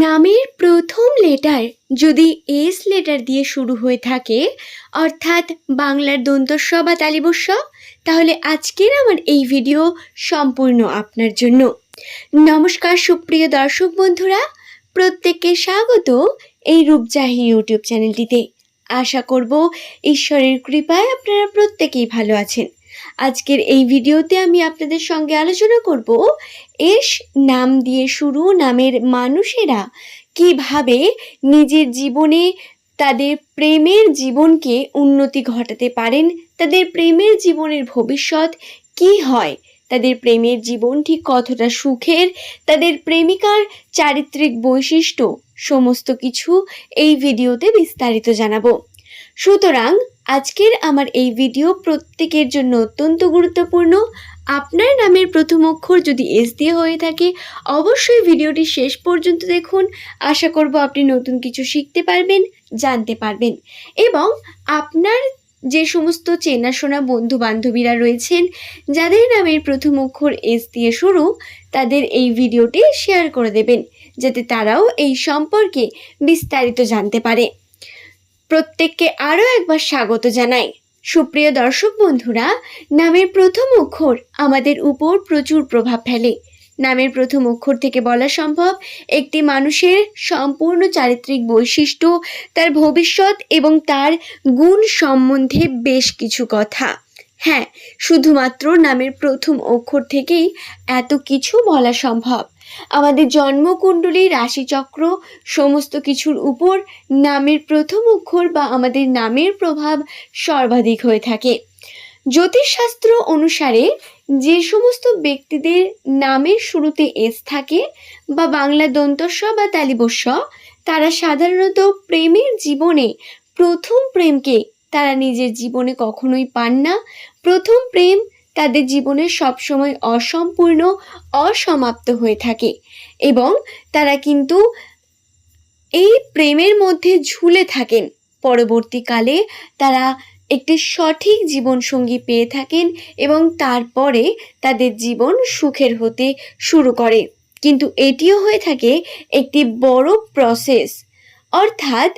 নামের প্রথম লেটার যদি এস লেটার দিয়ে শুরু হয়ে থাকে, অর্থাৎ বাংলার দন্তস্ব বা তালিবস্য, তাহলে আজকের আমার এই ভিডিও সম্পূর্ণ আপনার জন্য। নমস্কার সুপ্রিয় দর্শক বন্ধুরা, প্রত্যেককে স্বাগত এই রূপজাহি ইউটিউব চ্যানেলটিতে। আশা করব ঈশ্বরের কৃপায় আপনারা প্রত্যেকেই ভালো আছেন। আজকের এই ভিডিওতে আমি আপনাদের সঙ্গে আলোচনা করব এস নাম দিয়ে শুরু নামের মানুষেরা কিভাবে নিজের জীবনে তাদের প্রেমের জীবনকে উন্নতি ঘটাতে পারেন, তাদের প্রেমের জীবনের ভবিষ্যৎ কি হয়, তাদের প্রেমের জীবন ঠিক কতটা সুখের, তাদের প্রেমিকার চারিত্রিক বৈশিষ্ট্য সমস্ত কিছু এই ভিডিওতে বিস্তারিত জানাবো। সুতরাং আজকের আমার এই ভিডিও প্রত্যেকের জন্য অত্যন্ত গুরুত্বপূর্ণ। আপনার নামের প্রথম অক্ষর যদি এস দিয়ে হয়ে থাকে, অবশ্যই ভিডিওটি শেষ পর্যন্ত দেখুন। আশা করব আপনি নতুন কিছু শিখতে পারবেন, জানতে পারবেন, এবং আপনার যে সমস্ত চেনাশোনা বন্ধু বান্ধবীরা রয়েছেন যাদের নামের প্রথম অক্ষর এস দিয়ে শুরু, তাদের এই ভিডিওটি শেয়ার করে দেবেন, যাতে তারাও এই সম্পর্কে বিস্তারিত জানতে পারে। প্রত্যেককে আরও একবার স্বাগত জানাই। সুপ্রিয় দর্শক বন্ধুরা, নামের প্রথম অক্ষর আমাদের উপর প্রচুর প্রভাব ফেলে। নামের প্রথম অক্ষর থেকে বলা সম্ভব একটি মানুষের সম্পূর্ণ চারিত্রিক বৈশিষ্ট্য, তার ভবিষ্যৎ এবং তার গুণ সম্বন্ধে বেশ কিছু কথা। হ্যাঁ, শুধুমাত্র নামের প্রথম অক্ষর থেকেই এত কিছু বলা সম্ভব। আমাদের জন্মকুণ্ডলী, রাশিচক্র সমস্ত কিছুর উপর নামের প্রথম অক্ষর বা আমাদের নামের প্রভাব সর্বাধিক হয়ে থাকে। জ্যোতিষশাস্ত্র অনুসারে যে সমস্ত ব্যক্তিদের নামের শুরুতে এস থাকে বা বাংলা দন্তস্ব বা তালিবস্য, তারা সাধারণত প্রেমের জীবনে প্রথম প্রেমকে তারা নিজের জীবনে কখনোই পান না। প্রথম প্রেম তাদের জীবনে সবসময় অসম্পূর্ণ, অসমাপ্ত হয়ে থাকে এবং তারা কিন্তু এই প্রেমের মধ্যে ঝুলে থাকেন। পরবর্তীকালে তারা একটি সঠিক জীবনসঙ্গী পেয়ে থাকেন এবং তারপরে তাদের জীবন সুখের হতে শুরু করে। কিন্তু এটিও হয়ে থাকে একটি বড় প্রসেস, অর্থাৎ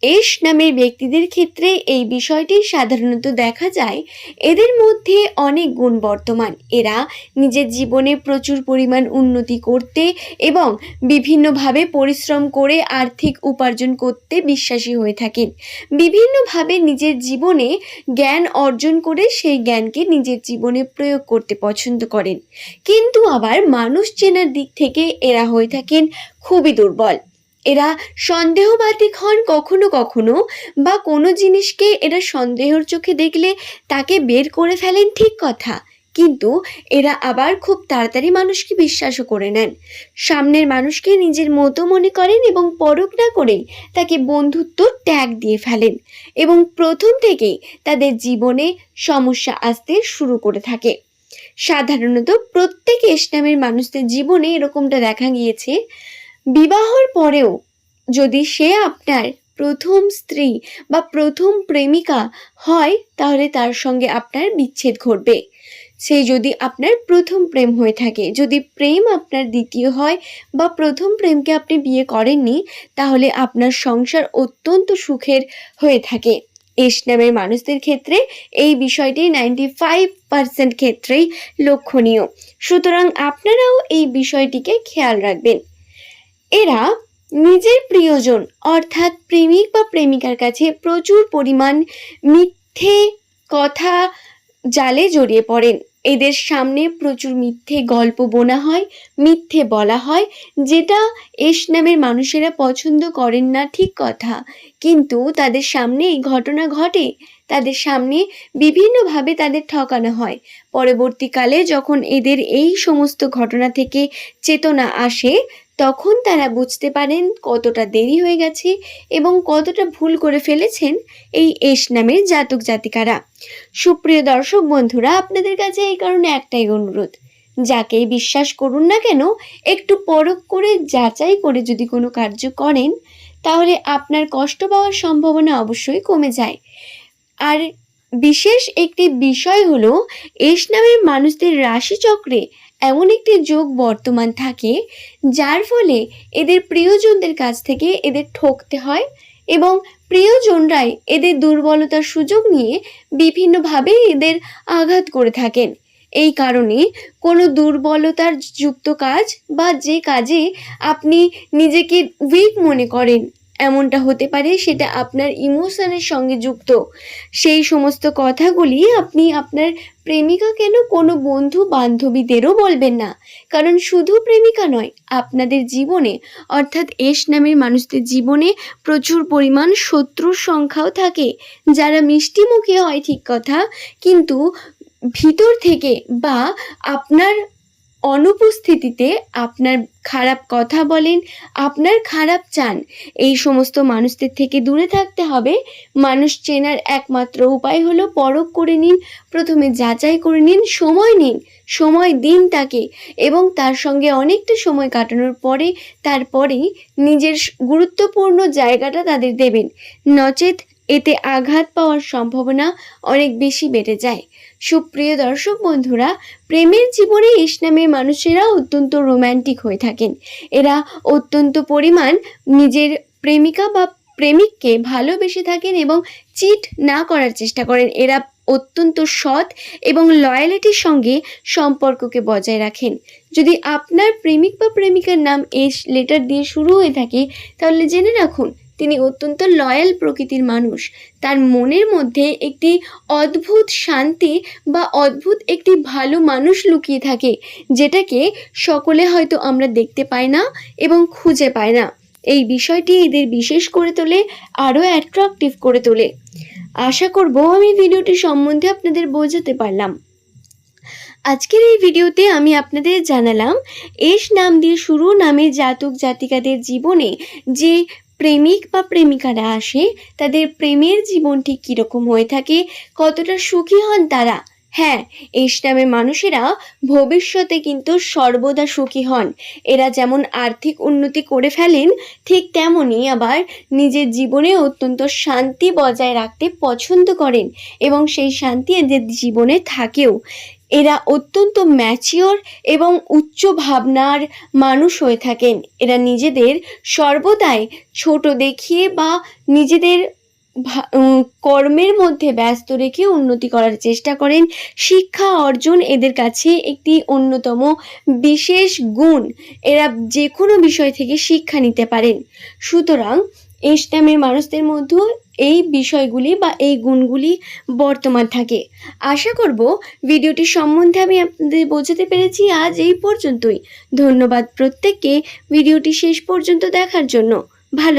এস নামের ব্যক্তিদের ক্ষেত্রে এই বিষয়টি সাধারণত দেখা যায়, এদের মধ্যে অনেক গুণ বর্তমান। এরা নিজের জীবনে প্রচুর পরিমাণ উন্নতি করতে এবং বিভিন্নভাবে পরিশ্রম করে আর্থিক উপার্জন করতে বিশ্বাসী হয়ে থাকেন। বিভিন্নভাবে নিজের জীবনে জ্ঞান অর্জন করে সেই জ্ঞানকে নিজের জীবনে প্রয়োগ করতে পছন্দ করেন। কিন্তু আবার মানুষ চেনার দিক থেকে এরা হয়ে থাকেন খুবই দুর্বল। এরা সন্দেহবাতিক হন কখনো কখনো, বা কোনো জিনিসকে এরা সন্দেহের চোখে দেখলে তাকে বের করে ফেলেন, ঠিক কথা, কিন্তু এরা আবার খুব তাড়াতাড়ি মানুষকে বিশ্বাসও করে নেন। সামনের মানুষকে নিজের মতো মনে করেন এবং পরখ না করেই তাকে বন্ধুত্ব ট্যাগ দিয়ে ফেলেন এবং প্রথম থেকেই তাদের জীবনে সমস্যা আসতে শুরু করে থাকে। সাধারণত প্রত্যেক এস নামের মানুষদের জীবনে এরকমটা দেখা গিয়েছে। বিবাহর পরেও যদি সে আপনার প্রথম স্ত্রী বা প্রথম প্রেমিকা হয়, তাহলে তার সঙ্গে আপনার বিচ্ছেদ ঘটবে। সে যদি আপনার প্রথম প্রেম হয়ে থাকে, যদি প্রেম আপনার দ্বিতীয় হয় বা প্রথম প্রেমকে আপনি বিয়ে করেননি, তাহলে আপনার সংসার অত্যন্ত সুখের হয়ে থাকে। এস নামের মানুষদের ক্ষেত্রে এই বিষয়টি 95% ক্ষেত্রেই লক্ষণীয়। সুতরাং আপনারাও এই বিষয়টিকে খেয়াল রাখবেন। এরা নিজের প্রিয়জন অর্থাৎ প্রেমিক বা প্রেমিকার কাছে প্রচুর পরিমাণ মিথ্যে কথা জালে জড়িয়ে পড়েন। এদের সামনে প্রচুর মিথ্যে গল্প বোনা হয়, মিথ্যে বলা হয়, যেটা এস নামের মানুষেরা পছন্দ করেন না, ঠিক কথা, কিন্তু তাদের সামনে এই ঘটনা ঘটে। তাদের সামনে বিভিন্নভাবে তাদের ঠকানো হয়। পরবর্তীকালে যখন এদের এই সমস্ত ঘটনা থেকে চেতনা আসে, তখন তারা বুঝতে পারেন কতটা দেরি হয়ে গেছে এবং কতটা ভুল করে ফেলেছেন এই এস নামের জাতক জাতিকারা। সুপ্রিয় দর্শক বন্ধুরা, আপনাদের কাছে এই কারণে একটাই অনুরোধ, যাকেই বিশ্বাস করুন না কেন, একটু পরখ করে যাচাই করে যদি কোনো কার্য করেন, তাহলে আপনার কষ্ট পাওয়ার সম্ভাবনা অবশ্যই কমে যায়। আর বিশেষ একটি বিষয় হলো, এস নামের মানুষদের রাশিচক্রে এমন একটি যোগ বর্তমান থাকে যার ফলে এদের প্রিয়জনদের কাছ থেকে এদের ঠকতে হয় এবং প্রিয়জনরাই এদের দুর্বলতার সুযোগ নিয়ে বিভিন্নভাবে এদের আঘাত করে থাকেন। এই কারণে কোনো দুর্বলতার যুক্ত কাজ বা যে কাজে আপনি নিজেকে উইক মনে করেন, এমনটা হতে পারে সেটা আপনার ইমোশনের সঙ্গে যুক্ত। সেই সমস্ত কথাগুলি আপনি আপনার প্রেমিকা কেন কোনো বন্ধু বান্ধবীদেরও বলবেন না, কারণ শুধু প্রেমিকা নয়, আপনাদের জীবনে অর্থাৎ এস নামের মানুষদের জীবনে প্রচুর পরিমাণ শত্রুর সংখ্যাও থাকে, যারা মিষ্টি মুখে হয় ঠিক কথা, কিন্তু ভিতর থেকে বা আপনার অনুপস্থিতিতে আপনার খারাপ কথা বলেন, আপনার খারাপ চান। এই সমস্ত মানুষদের থেকে দূরে থাকতে হবে। মানুষ চেনার একমাত্র উপায় হলো পরখ করে নিন, প্রথমে যাচাই করে নিন, সময় নিন, সময় দিন তাকে, এবং তার সঙ্গে অনেকটা সময় কাটানোর পরে তারপরেই নিজের গুরুত্বপূর্ণ জায়গাটা তাদের দেবেন, নচেত এতে আঘাত পাওয়ার সম্ভাবনা অনেক বেশি বেড়ে যায়। সুপ্রিয় দর্শক বন্ধুরা, প্রেমের জীবনে এস নামের মানুষেরা অত্যন্ত রোম্যান্টিক হয়ে থাকেন। এরা অত্যন্ত পরিমাণ নিজের প্রেমিকা বা প্রেমিককে ভালোবেসে থাকেন এবং চিট না করার চেষ্টা করেন। এরা অত্যন্ত সৎ এবং লয়ালিটির সঙ্গে সম্পর্ককে বজায় রাখেন। যদি আপনার প্রেমিক বা প্রেমিকার নাম এস লেটার দিয়ে শুরু হয়ে থাকে, তাহলে জেনে রাখুন তিনি অত্যন্ত লয়াল প্রকৃতির মানুষ। তার মনের মধ্যে একটি অদ্ভুত শান্তি বা অদ্ভুত একটি ভালো মানুষ লুকিয়ে থাকে, যেটাকে সকলে হয়তো আমরা দেখতে পাই না এবং খুঁজে পাই না। এই বিষয়টি এদের বিশেষ করে তোলে, আরও অ্যাট্রাকটিভ করে তোলে। আশা করব আমি ভিডিওটি সম্বন্ধে আপনাদের বোঝাতে পারলাম। আজকের এই ভিডিওতে আমি আপনাদের জানালাম এস নাম দিয়ে শুরু নামের জাতক জাতিকাদের জীবনে যে প্রেমিক বা প্রেমিকারা আসে, তাদের প্রেমের জীবন ঠিক কীরকম হয়ে থাকে, কতটা সুখী হন তারা। হ্যাঁ, এস নামের মানুষেরা ভবিষ্যতে কিন্তু সর্বদা সুখী হন। এরা যেমন আর্থিক উন্নতি করে ফেলেন, ঠিক তেমনই আবার নিজের জীবনে অত্যন্ত শান্তি বজায় রাখতে পছন্দ করেন এবং সেই শান্তি এদের জীবনে থাকেও। এরা অত্যন্ত ম্যাচিওর এবং উচ্চ ভাবনার মানুষ হয়ে থাকেন। এরা নিজেদের সর্বদাই ছোট দেখিয়ে বা নিজেদের কর্মের মধ্যে ব্যস্ত রেখে উন্নতি করার চেষ্টা করেন। শিক্ষা অর্জন এদের কাছে একটি অন্যতম বিশেষ গুণ। এরা যে কোনো বিষয় থেকে শিক্ষা নিতে পারেন। সুতরাং এস নামের মানুষদের মধ্যেও এই বিষয়গুলি বা এই গুণগুলি বর্তমান থাকে। আশা করব ভিডিওটি সম্বন্ধে আমি আপনাদের বোঝাতে পেরেছি। আজ এই পর্যন্তই। ধন্যবাদ প্রত্যেককে ভিডিওটি শেষ পর্যন্ত দেখার জন্য। ভালো